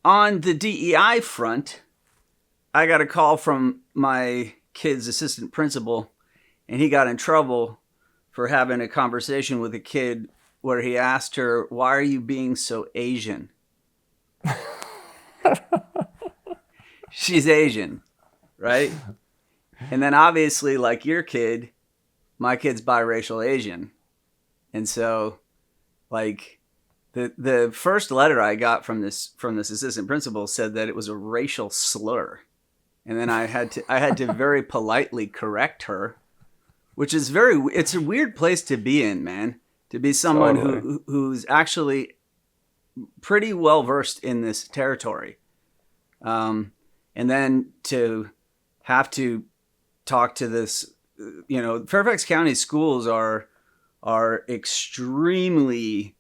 on the DEI front, I got a call from my kid's assistant principal, and he got in trouble for having a conversation with a kid where he asked her, "Why are you being so Asian?" She's Asian, right? And then obviously, like your kid, my kid's biracial Asian. And so, like, the first letter I got from this assistant principal said that it was a racial slur. And then I had to very politely correct her, which is it's a weird place to be in, man. To be someone Totally. who's actually pretty well versed in this territory. And then to have to talk to this, Fairfax County schools are extremely,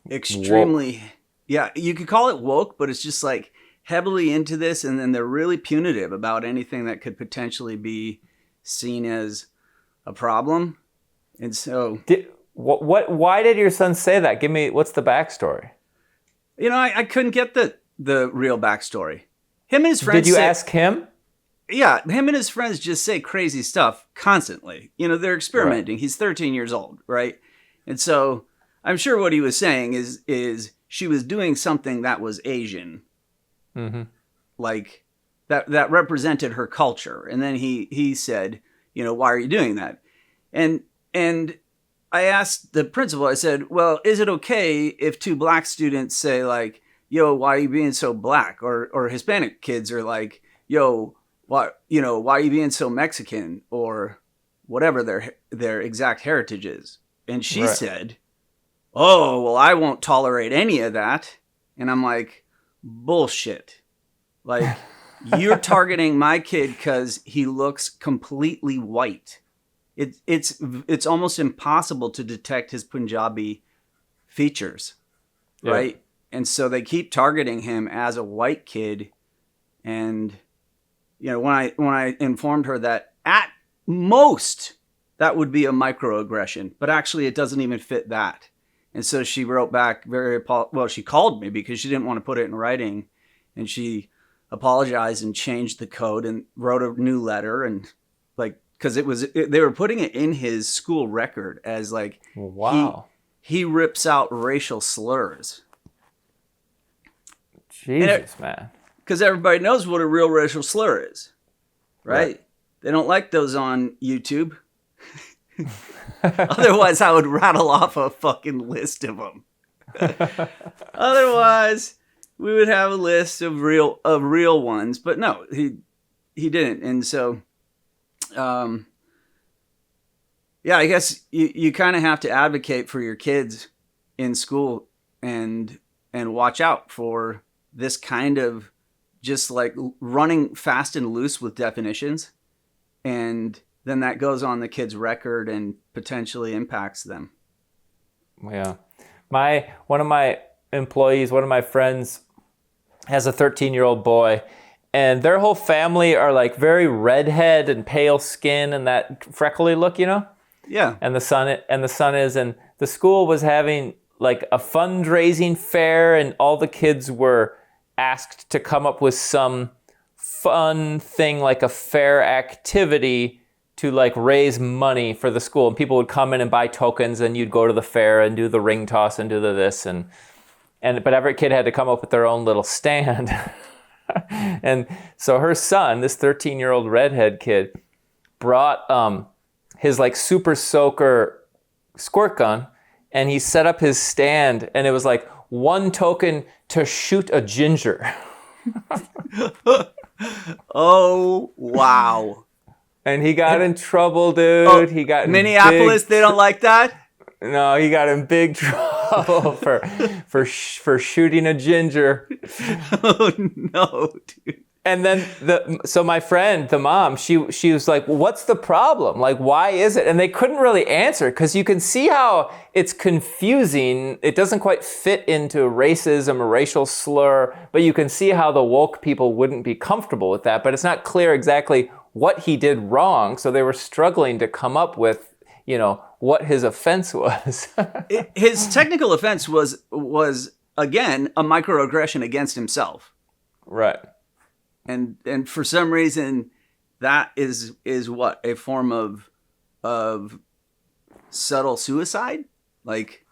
extremely, Woke. yeah, you could call it woke, but it's just like heavily into this. And then they're really punitive about anything that could potentially be seen as a problem. And so, Why did your son say that? What's the backstory? I couldn't get the real backstory. Him and his friends. Did you ask him? Yeah, him and his friends just say crazy stuff constantly. They're experimenting. Right. He's 13 years old, right? And so I'm sure what he was saying is she was doing something that was Asian, like that represented her culture. And then he said, why are you doing that? And I asked the principal. I said, well, is it okay if two black students say like, "Yo, why are you being so black?" Or Hispanic kids are like, "Yo, why are you being so Mexican?" Or whatever their exact heritage is. And she said, "Oh, well, I won't tolerate any of that." And I'm like, bullshit. Like, you're targeting my kid because he looks completely white. It's almost impossible to detect his Punjabi features, right? And so they keep targeting him as a white kid. And when I informed her that at most that would be a microaggression, but actually it doesn't even fit that. And so she wrote back she called me because she didn't want to put it in writing, and she apologized and changed the code and wrote a new letter, and like, because they were putting it in his school record as like, wow, he rips out racial slurs. Jesus, man. Because everybody knows what a real racial slur is, right? They don't like those on YouTube. Otherwise, I would rattle off a fucking list of them. Otherwise, we would have a list of real ones. But no, he didn't. And so, I guess you kind of have to advocate for your kids in school and watch out for this kind of just like running fast and loose with definitions, and then that goes on the kid's record and potentially impacts them. Yeah. One of my employees, one of my friends has a 13-year-old boy, and their whole family are like very redhead and pale skin and that freckly look, Yeah. And the son is, and the school was having like a fundraising fair, and all the kids were asked to come up with some fun thing, like a fair activity to like raise money for the school. And people would come in and buy tokens, and you'd go to the fair and do the ring toss and do this. But every kid had to come up with their own little stand. And so her son, this 13-year-old redhead kid, brought his like super soaker squirt gun, and he set up his stand, and it was like 1 token to shoot a ginger. Oh, wow. And he got in trouble, dude. He got in Minneapolis, they don't like that? No, he got in big trouble for shooting a ginger. Oh, no, dude. And then so my friend, the mom, she was like, well, what's the problem? Like, why is it? And they couldn't really answer, because you can see how it's confusing. It doesn't quite fit into racism or racial slur, but you can see how the woke people wouldn't be comfortable with that. But it's not clear exactly what he did wrong. So they were struggling to come up with, what his offense was. His technical offense was again, a microaggression against himself. Right. And for some reason, that is what, a form of subtle suicide? Like,